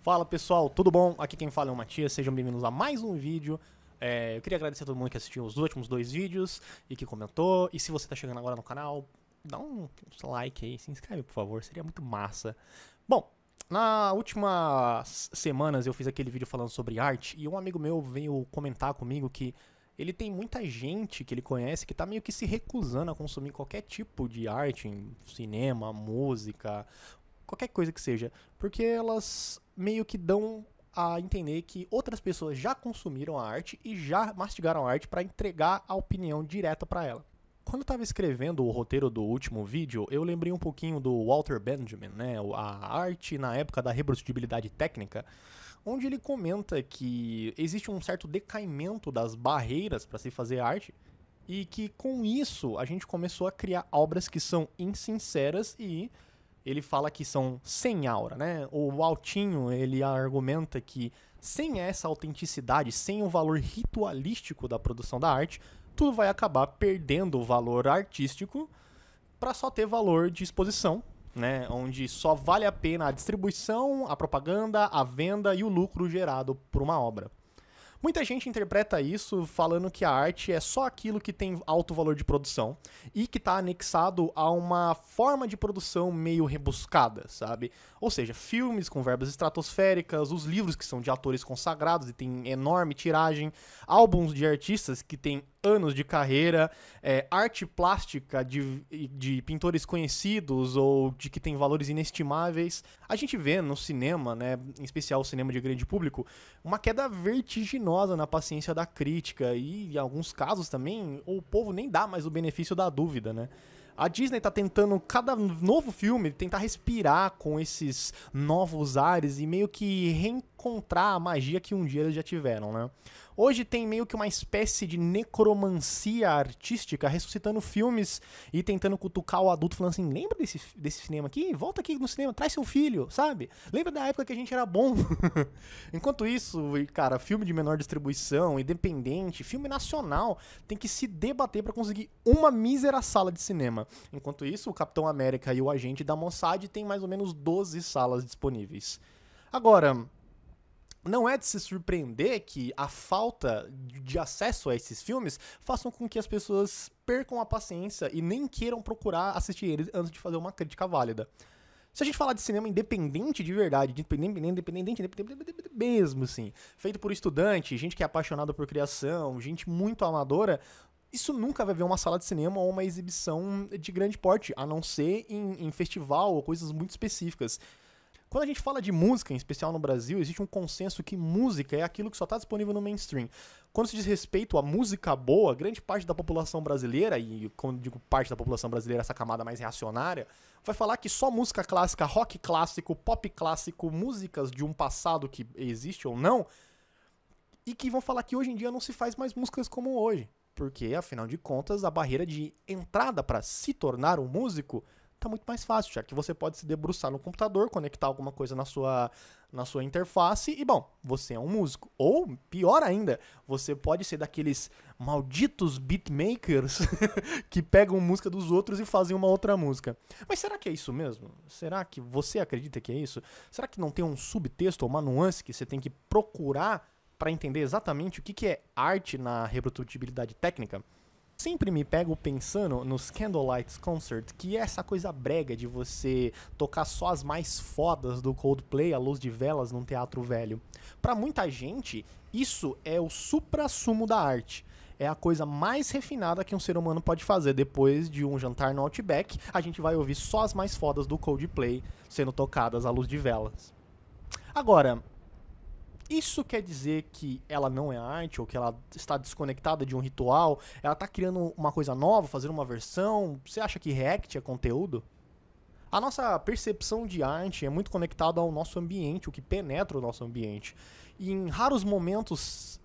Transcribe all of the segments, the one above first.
Fala pessoal, tudo bom? Aqui quem fala é o Matias, sejam bem-vindos a mais um vídeo. Eu queria agradecer a todo mundo que assistiu os últimos dois vídeos e que comentou. E se você tá chegando agora no canal, dá um like aí, se inscreve por favor, seria muito massa. Bom, nas últimas semanas eu fiz aquele vídeo falando sobre arte e um amigo meu veio comentar comigo que ele tem muita gente que ele conhece que tá meio que se recusando a consumir qualquer tipo de arte, em cinema, música, qualquer coisa que seja, porque elas meio que dão a entender que outras pessoas já consumiram a arte e já mastigaram a arte para entregar a opinião direta para ela. Quando eu estava escrevendo o roteiro do último vídeo, eu lembrei um pouquinho do Walter Benjamin, né, a arte na época da reprodutibilidade técnica, onde ele comenta que existe um certo decaimento das barreiras para se fazer arte e que com isso a gente começou a criar obras que são insinceras e ele fala que são sem aura, né? O Altinho, ele argumenta que sem essa autenticidade, sem o valor ritualístico da produção da arte, tudo vai acabar perdendo o valor artístico para só ter valor de exposição, né? Onde só vale a pena a distribuição, a propaganda, a venda e o lucro gerado por uma obra. Muita gente interpreta isso falando que a arte é só aquilo que tem alto valor de produção e que está anexado a uma forma de produção meio rebuscada, sabe? Ou seja, filmes com verbas estratosféricas, os livros que são de autores consagrados e tem enorme tiragem, álbuns de artistas que têm anos de carreira, arte plástica de pintores conhecidos ou de que tem valores inestimáveis. A gente vê no cinema, né, em especial o cinema de grande público, uma queda vertiginosa na paciência da crítica e, em alguns casos também, o povo nem dá mais o benefício da dúvida, né? A Disney tá tentando, cada novo filme, tentar respirar com esses novos ares e meio que reencontrar a magia que um dia eles já tiveram, né? Hoje tem meio que uma espécie de necromancia artística ressuscitando filmes e tentando cutucar o adulto falando assim, lembra desse cinema aqui? Volta aqui no cinema, traz seu filho, sabe? Lembra da época que a gente era bom? Enquanto isso, cara, filme de menor distribuição, independente, filme nacional, tem que se debater pra conseguir uma mísera sala de cinema. Enquanto isso, o Capitão América e o Agente da Mossad tem mais ou menos 12 salas disponíveis. Agora, não é de se surpreender que a falta de acesso a esses filmes façam com que as pessoas percam a paciência e nem queiram procurar assistir eles antes de fazer uma crítica válida. Se a gente falar de cinema independente de verdade, independente mesmo, assim, feito por estudante, gente que é apaixonada por criação, gente muito amadora, isso nunca vai ver uma sala de cinema ou uma exibição de grande porte, a não ser em festival ou coisas muito específicas. Quando a gente fala de música, em especial no Brasil, existe um consenso que música é aquilo que só está disponível no mainstream. Quando se diz respeito à música boa, grande parte da população brasileira, e quando digo parte da população brasileira, essa camada mais reacionária, vai falar que só música clássica, rock clássico, pop clássico, músicas de um passado que existe ou não, e que vão falar que hoje em dia não se faz mais músicas como hoje. Porque, afinal de contas, a barreira de entrada para se tornar um músico tá muito mais fácil, já que você pode se debruçar no computador, conectar alguma coisa na sua interface e, bom, você é um músico. Ou, pior ainda, você pode ser daqueles malditos beatmakers que pegam música dos outros e fazem uma outra música. Mas será que é isso mesmo? Será que você acredita que é isso? Será que não tem um subtexto ou uma nuance que você tem que procurar para entender exatamente o que é arte na reprodutibilidade técnica? Sempre me pego pensando nos Candlelight Concert, que é essa coisa brega de você tocar só as mais fodas do Coldplay à luz de velas num teatro velho. Pra muita gente, isso é o suprassumo da arte. É a coisa mais refinada que um ser humano pode fazer. Depois de um jantar no Outback, a gente vai ouvir só as mais fodas do Coldplay sendo tocadas à luz de velas. Agora, isso quer dizer que ela não é arte, ou que ela está desconectada de um ritual? Ela está criando uma coisa nova, fazendo uma versão? Você acha que React é conteúdo? A nossa percepção de arte é muito conectada ao nosso ambiente, o que penetra o nosso ambiente. E em raros momentos...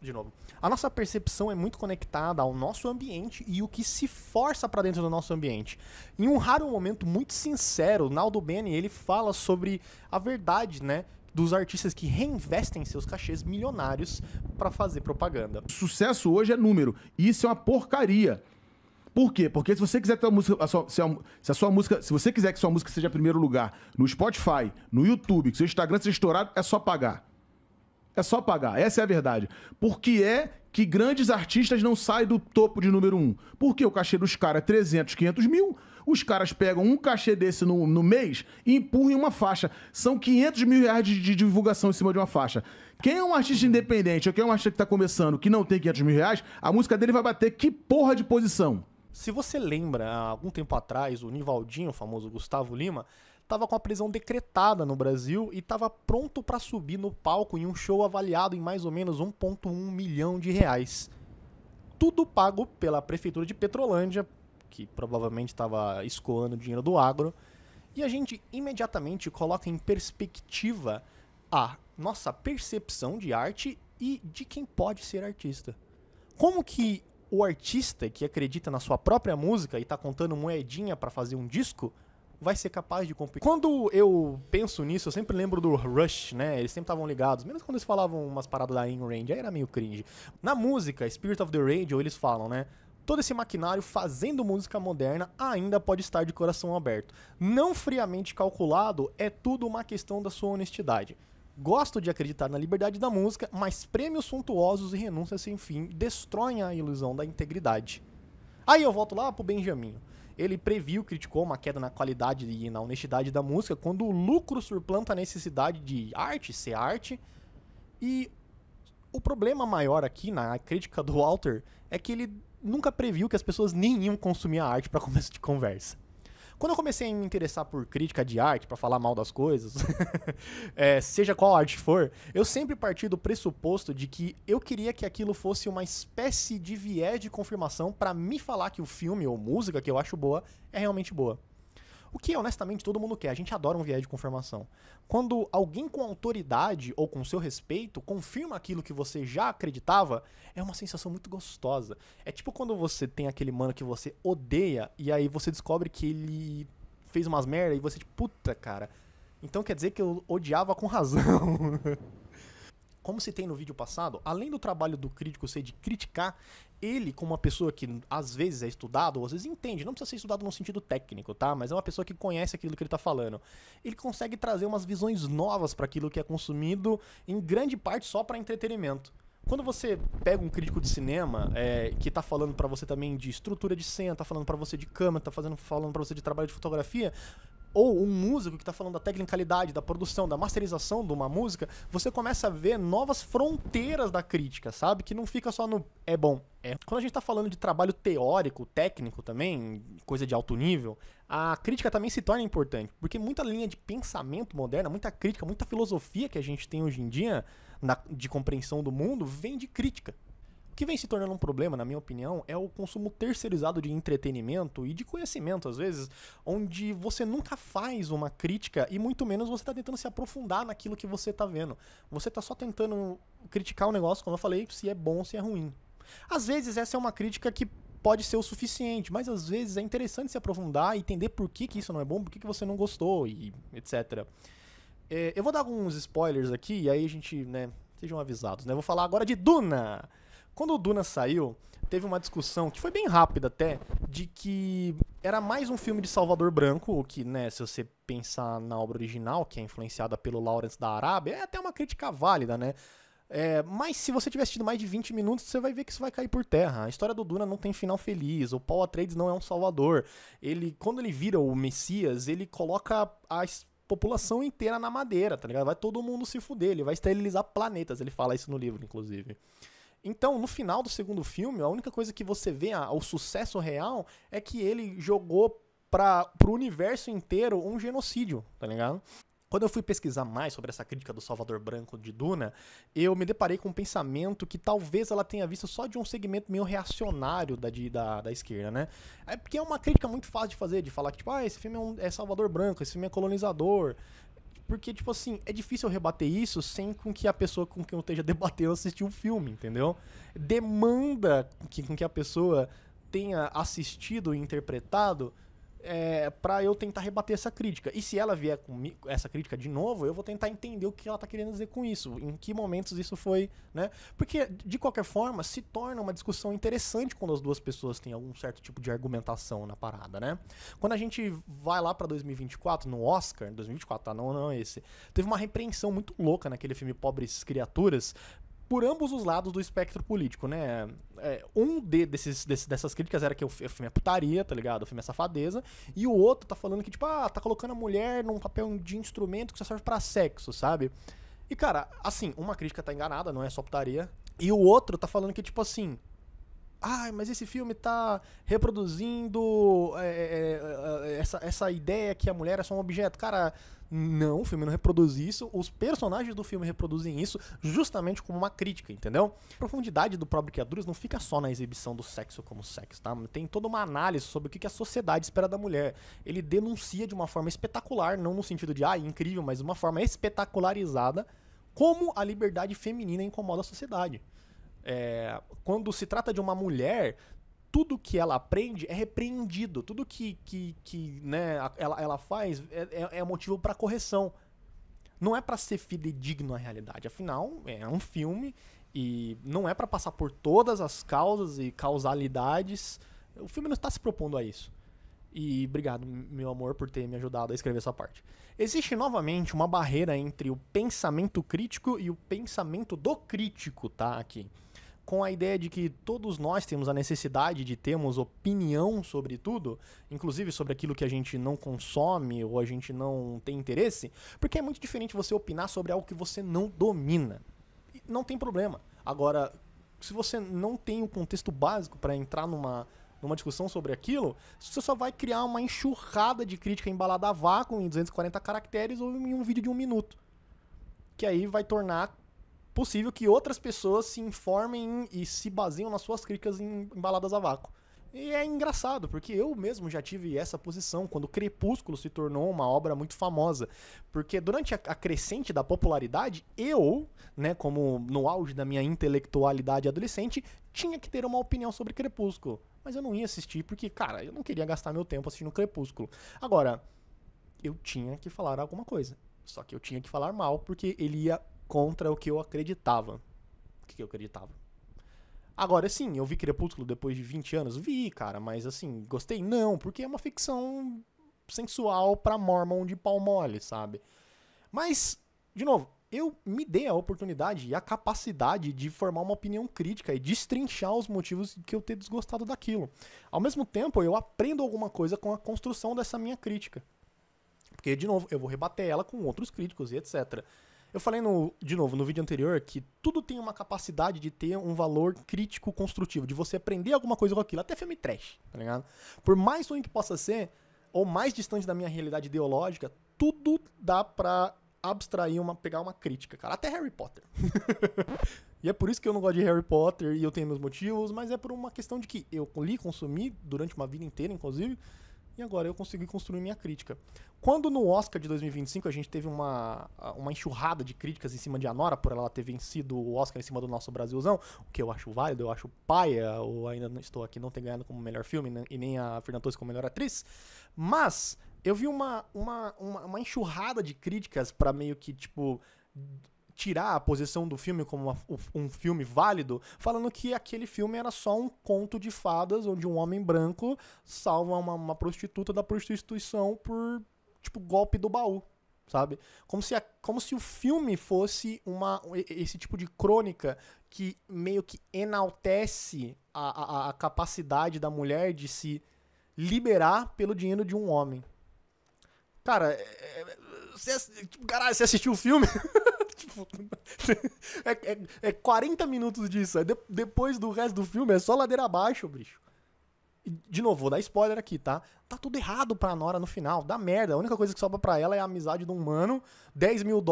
De novo. A nossa percepção é muito conectada ao nosso ambiente e o que se força para dentro do nosso ambiente. Em um raro momento muito sincero, Naldo Bene, ele fala sobre a verdade, né, dos artistas que reinvestem seus cachês milionários para fazer propaganda. Sucesso hoje é número, e isso é uma porcaria. Por quê? Porque se você quiser ter uma música, se você quiser que sua música seja primeiro lugar no Spotify, no YouTube, que seu Instagram seja estourado, é só pagar. É só pagar, essa é a verdade. Por que é que grandes artistas não saem do topo de número 1? Porque o cachê dos caras é 300, 500 mil, os caras pegam um cachê desse no mês e empurram em uma faixa. São 500 mil reais de divulgação em cima de uma faixa. Quem é um artista independente ou quem é um artista que tá começando que não tem 500 mil reais, a música dele vai bater que porra de posição? Se você lembra, há algum tempo atrás, o Nivaldinho, o famoso Gustavo Lima, tava com a prisão decretada no Brasil e tava pronto pra subir no palco em um show avaliado em mais ou menos 1,1 milhão de reais. Tudo pago pela prefeitura de Petrolândia, que provavelmente estava escoando dinheiro do agro, e a gente imediatamente coloca em perspectiva a nossa percepção de arte e de quem pode ser artista. Como que o artista que acredita na sua própria música e tá contando moedinha pra fazer um disco vai ser capaz de competir? Quando eu penso nisso, eu sempre lembro do Rush, né? Eles sempre estavam ligados, menos quando eles falavam umas paradas da Ayn Rand, aí era meio cringe. Na música, Spirit of the Radio, eles falam, né? Todo esse maquinário fazendo música moderna ainda pode estar de coração aberto. Não friamente calculado, é tudo uma questão da sua honestidade. Gosto de acreditar na liberdade da música, mas prêmios suntuosos e renúncias sem fim destroem a ilusão da integridade. Aí eu volto lá pro Benjamin. Ele previu, criticou uma queda na qualidade e na honestidade da música quando o lucro suplanta a necessidade de arte, ser arte. E o problema maior aqui na crítica do Walter é que ele nunca previu que as pessoas nem iam consumir a arte para começo de conversa. Quando eu comecei a me interessar por crítica de arte, para falar mal das coisas, seja qual arte for, eu sempre parti do pressuposto de que eu queria que aquilo fosse uma espécie de viés de confirmação para me falar que o filme ou música que eu acho boa é realmente boa. O que, honestamente, todo mundo quer. A gente adora um viés de confirmação. Quando alguém com autoridade ou com seu respeito confirma aquilo que você já acreditava, é uma sensação muito gostosa. É tipo quando você tem aquele mano que você odeia e aí você descobre que ele fez umas merda e você tipo, puta, cara. Então quer dizer que eu odiava com razão. Como citei no vídeo passado, além do trabalho do crítico ser de criticar, ele, como uma pessoa que às vezes é estudado, ou às vezes entende, não precisa ser estudado no sentido técnico, tá? Mas é uma pessoa que conhece aquilo que ele tá falando. Ele consegue trazer umas visões novas para aquilo que é consumido, em grande parte só para entretenimento. Quando você pega um crítico de cinema que tá falando pra você também de estrutura de cena, tá falando pra você de câmera, tá falando pra você de trabalho de fotografia, ou um músico que tá falando da tecnicalidade, da produção, da masterização de uma música, você começa a ver novas fronteiras da crítica, sabe? Que não fica só no é bom, é. Quando a gente tá falando de trabalho teórico, técnico também, coisa de alto nível, a crítica também se torna importante, porque muita linha de pensamento moderna, muita crítica, muita filosofia que a gente tem hoje em dia, de compreensão do mundo, vem de crítica. O que vem se tornando um problema, na minha opinião, é o consumo terceirizado de entretenimento e de conhecimento, às vezes, onde você nunca faz uma crítica e muito menos você está tentando se aprofundar naquilo que você está vendo. Você está só tentando criticar o negócio, como eu falei, se é bom ou se é ruim. Às vezes essa é uma crítica que pode ser o suficiente, mas às vezes é interessante se aprofundar e entender por que isso não é bom, por que você não gostou e etc. Eu vou dar alguns spoilers aqui e aí a gente, né, sejam avisados, né? Eu vou falar agora de Duna! Quando o Duna saiu, teve uma discussão, que foi bem rápida até, de que era mais um filme de Salvador Branco, o que, né, se você pensar na obra original, que é influenciada pelo Lawrence da Arábia, é até uma crítica válida, né? Mas se você tiver assistido mais de 20 minutos, você vai ver que isso vai cair por terra. A história do Duna não tem final feliz, o Paul Atreides não é um salvador. Quando ele vira o Messias, ele coloca a população inteira na madeira, tá ligado? Vai todo mundo se fuder, ele vai esterilizar planetas, ele fala isso no livro, inclusive. Então, no final do segundo filme, a única coisa que você vê, o sucesso real, é que ele jogou pro universo inteiro um genocídio, tá ligado? Quando eu fui pesquisar mais sobre essa crítica do Salvador Branco de Duna, eu me deparei com um pensamento que talvez ela tenha visto só de um segmento meio reacionário da esquerda, né? Porque é uma crítica muito fácil de fazer, de falar que, tipo, esse filme é Salvador Branco, esse filme é colonizador. Porque, tipo assim, é difícil eu rebater isso sem com que a pessoa com quem eu esteja debatendo assistiu o filme, entendeu? Demanda com que a pessoa tenha assistido e interpretado pra eu tentar rebater essa crítica. E se ela vier com essa crítica de novo, eu vou tentar entender o que ela tá querendo dizer com isso, em que momentos isso foi, né? Porque, de qualquer forma, se torna uma discussão interessante quando as duas pessoas têm algum certo tipo de argumentação na parada, né? Quando a gente vai lá pra 2024, no Oscar, 2024, tá? Não esse. Teve uma repreensão muito louca naquele filme Pobres Criaturas, por ambos os lados do espectro político, né? Dessas críticas era que o filme é putaria, tá ligado? O filme é safadeza. E o outro tá falando que, tipo, tá colocando a mulher num papel de instrumento que só serve pra sexo, sabe? E, cara, assim, uma crítica tá enganada, não é só putaria. E o outro tá falando que, tipo assim... mas esse filme tá reproduzindo essa ideia que a mulher é só um objeto. Cara, não, o filme não reproduz isso. Os personagens do filme reproduzem isso justamente como uma crítica, entendeu? A profundidade do próprio Criaturas não fica só na exibição do sexo como sexo, tá? Tem toda uma análise sobre o que a sociedade espera da mulher. Ele denuncia de uma forma espetacular, não no sentido de, incrível, mas de uma forma espetacularizada, como a liberdade feminina incomoda a sociedade. Quando se trata de uma mulher, tudo que ela aprende é repreendido. Tudo que né, ela faz é motivo para correção. Não é para ser fidedigno à realidade. Afinal, é um filme e não é para passar por todas as causas e causalidades. O filme não está se propondo a isso. E obrigado, meu amor, por ter me ajudado a escrever essa parte. Existe novamente uma barreira entre o pensamento crítico e o pensamento do crítico, tá? Aqui. Com a ideia de que todos nós temos a necessidade de termos opinião sobre tudo, inclusive sobre aquilo que a gente não consome ou a gente não tem interesse, porque é muito diferente você opinar sobre algo que você não domina. Não tem problema. Agora, se você não tem o contexto básico para entrar numa discussão sobre aquilo, você só vai criar uma enxurrada de crítica embalada a vácuo em 240 caracteres ou em um vídeo de 1 minuto. Que aí vai tornar possível que outras pessoas se informem e se baseiam nas suas críticas embaladas a vácuo. E é engraçado, porque eu mesmo já tive essa posição quando Crepúsculo se tornou uma obra muito famosa. Porque durante a crescente da popularidade, eu, né, como no auge da minha intelectualidade adolescente, tinha que ter uma opinião sobre Crepúsculo. Mas eu não ia assistir porque, cara, eu não queria gastar meu tempo assistindo Crepúsculo. Agora, eu tinha que falar alguma coisa. Só que eu tinha que falar mal, porque ele ia contra o que eu acreditava. O que eu acreditava. Agora, sim, eu vi Crepúsculo depois de 20 anos? Vi, cara, mas assim, gostei? Não, porque é uma ficção sensual pra mormon de pau mole, sabe? Mas, de novo, eu me dei a oportunidade e a capacidade de formar uma opinião crítica e destrinchar os motivos que eu ter desgostado daquilo. Ao mesmo tempo, eu aprendo alguma coisa com a construção dessa minha crítica. Porque, de novo, eu vou rebater ela com outros críticos e etc. Eu falei, de novo, no vídeo anterior, que tudo tem uma capacidade de ter um valor crítico construtivo, de você aprender alguma coisa com aquilo, até filme trash, tá ligado? Por mais ruim que possa ser, ou mais distante da minha realidade ideológica, tudo dá pra abstrair, pegar uma crítica, cara. Até Harry Potter. E é por isso que eu não gosto de Harry Potter, e eu tenho meus motivos, mas é por uma questão de que eu li, consumi, durante uma vida inteira, inclusive, e agora eu consegui construir minha crítica. Quando no Oscar de 2025 a gente teve uma enxurrada de críticas em cima de Anora, por ela ter vencido o Oscar em cima do nosso Brasilzão, o que eu acho válido, eu acho paia, ou ainda não estou aqui, não ter ganhado como melhor filme, né, e nem a Fernanda Torres como melhor atriz, mas eu vi uma enxurrada de críticas pra meio que, tipo, tirar a posição do filme como um filme válido, falando que aquele filme era só um conto de fadas, onde um homem branco salva uma prostituta da prostituição por, tipo, golpe do baú, sabe? Como se o filme fosse esse tipo de crônica que meio que enaltece a capacidade da mulher de se liberar pelo dinheiro de um homem. Cara, caralho, você assistiu o filme? Tipo, é 40 minutos disso. Depois do resto do filme é só ladeira abaixo, bicho. E, de novo, vou dar spoiler aqui, tá? Tá tudo errado pra Nora no final. Dá merda. A única coisa que sobra pra ela é a amizade de um mano, $10 mil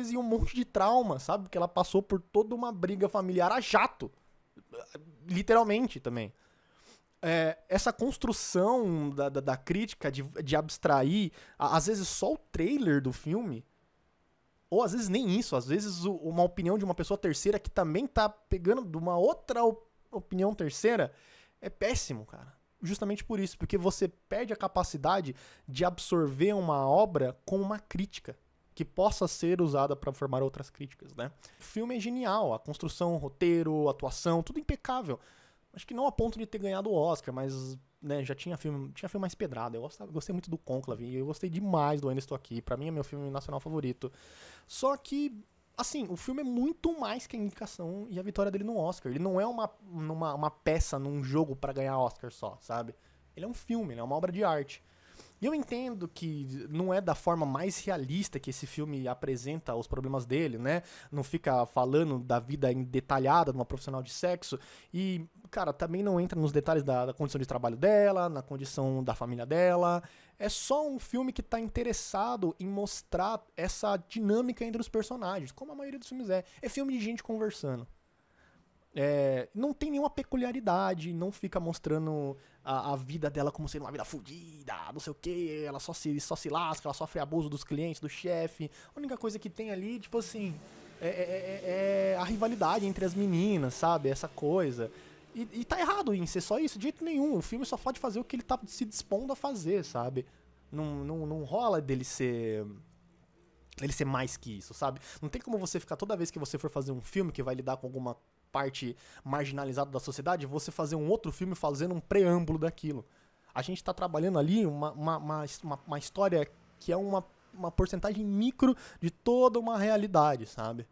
e um monte de trauma, sabe? Porque ela passou por toda uma briga familiar a jato. Literalmente também. Essa construção da crítica de abstrair, às vezes só o trailer do filme, ou às vezes nem isso, às vezes uma opinião de uma pessoa terceira que também tá pegando de uma outra opinião terceira, é péssimo, cara. justamente por isso, porque você perde a capacidade de absorver uma obra com uma crítica que possa ser usada para formar outras críticas, né? O filme é genial, a construção, o roteiro, a atuação, tudo impecável. Acho que não a ponto de ter ganhado o Oscar, mas né, já tinha filme mais pedrado. Eu gostei muito do Conclave, eu gostei demais do Ainda Estou Aqui. Pra mim é meu filme nacional favorito. Só que, assim, o filme é muito mais que a indicação e a vitória dele no Oscar. Ele não é uma peça num jogo pra ganhar Oscar só, sabe? Ele é um filme, ele é uma obra de arte. E eu entendo que não é da forma mais realista que esse filme apresenta os problemas dele, né? Não fica falando da vida detalhada de uma profissional de sexo. E, cara, também não entra nos detalhes da condição de trabalho dela, na condição da família dela. É só um filme que tá interessado em mostrar essa dinâmica entre os personagens, como a maioria dos filmes é. É filme de gente conversando. Não tem nenhuma peculiaridade, não fica mostrando a vida dela como sendo uma vida fodida, não sei o que, ela só se lasca, ela sofre abuso dos clientes, do chefe. A única coisa que tem ali, tipo assim, é a rivalidade entre as meninas, sabe? Essa coisa. E tá errado em ser só isso, de jeito nenhum. O filme só pode fazer o que ele tá se dispondo a fazer, sabe? Não rola dele ser mais que isso, sabe? Não tem como você ficar, toda vez que você for fazer um filme que vai lidar com alguma parte marginalizada da sociedade, você fazer um outro filme fazendo um preâmbulo daquilo. A gente tá trabalhando ali uma história que é uma porcentagem micro de toda uma realidade, sabe?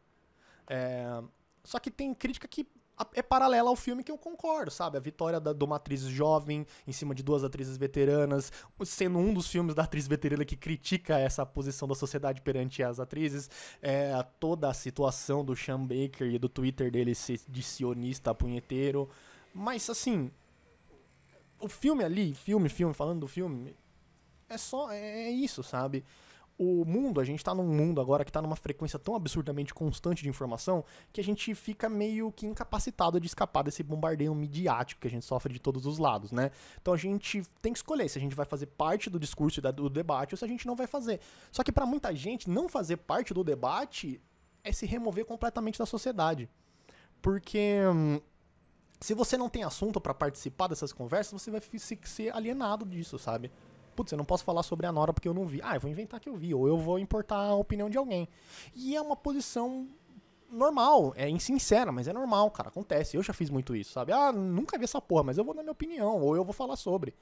Só que tem crítica que é paralela ao filme, que eu concordo, sabe? A vitória de uma atriz jovem em cima de duas atrizes veteranas, sendo um dos filmes da atriz veterana que critica essa posição da sociedade perante as atrizes, toda a situação do Sean Baker e do Twitter dele ser de sionista punheteiro. Mas, assim, o filme ali, falando do filme, é isso, sabe? O mundo, a gente tá num mundo agora que tá numa frequência tão absurdamente constante de informação que a gente fica meio que incapacitado de escapar desse bombardeio midiático que a gente sofre de todos os lados, né? Então a gente tem que escolher se a gente vai fazer parte do discurso e do debate ou se a gente não vai fazer. Só que pra muita gente, não fazer parte do debate é se remover completamente da sociedade. Porque se você não tem assunto pra participar dessas conversas, você vai ser alienado disso, sabe? Putz, eu não posso falar sobre a Nora porque eu não vi. Eu vou inventar que eu vi, ou eu vou importar a opinião de alguém. E é uma posição normal, é insincera, mas é normal, cara, acontece. Eu já fiz muito isso, sabe? Nunca vi essa porra, mas eu vou dar minha opinião, ou eu vou falar sobre.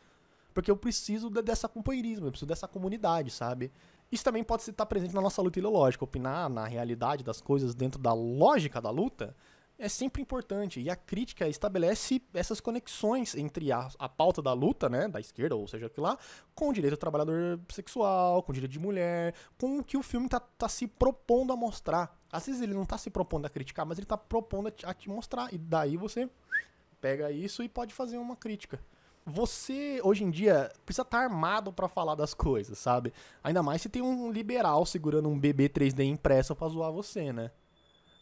Porque eu preciso dessa companheirismo, eu preciso dessa comunidade, sabe? Isso também pode estar presente na nossa luta ideológica. Opinar na realidade das coisas dentro da lógica da luta é sempre importante, e a crítica estabelece essas conexões entre a pauta da luta, né, da esquerda, ou seja, aquilo lá, com o direito do trabalhador sexual, com o direito de mulher, com o que o filme tá se propondo a mostrar. Às vezes ele não tá se propondo a criticar, mas ele tá propondo a te mostrar, e daí você pega isso e pode fazer uma crítica. Você, hoje em dia, precisa estar armado pra falar das coisas, sabe? Ainda mais se tem um liberal segurando um bebê 3D impresso pra zoar você, né?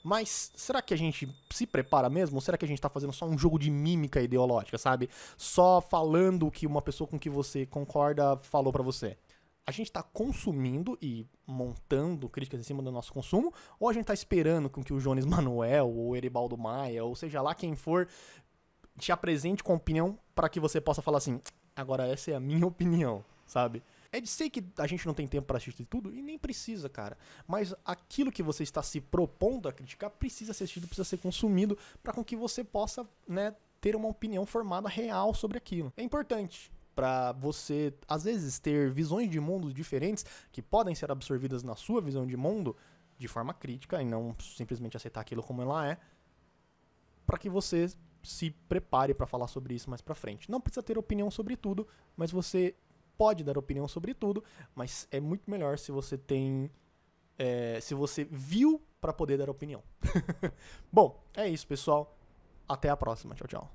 Mas será que a gente se prepara mesmo? Ou será que a gente tá fazendo só um jogo de mímica ideológica, sabe? Só falando o que uma pessoa com que você concorda falou pra você? A gente tá consumindo e montando críticas em cima do nosso consumo? Ou a gente tá esperando com que o Jones Manuel ou o Eribaldo Maia, ou seja lá quem for, te apresente com opinião pra que você possa falar assim, agora essa é a minha opinião, sabe? É de ser que a gente não tem tempo pra assistir tudo, e nem precisa, cara. Mas aquilo que você está se propondo a criticar precisa ser assistido, precisa ser consumido, pra com que você possa, né, ter uma opinião formada real sobre aquilo. É importante pra você, às vezes, ter visões de mundos diferentes que podem ser absorvidas na sua visão de mundo de forma crítica e não simplesmente aceitar aquilo como ela é, pra que você se prepare pra falar sobre isso mais pra frente. Não precisa ter opinião sobre tudo, mas você pode dar opinião sobre tudo, mas é muito melhor se você tem... se você viu pra poder dar opinião. Bom, é isso, pessoal. Até a próxima. Tchau, tchau.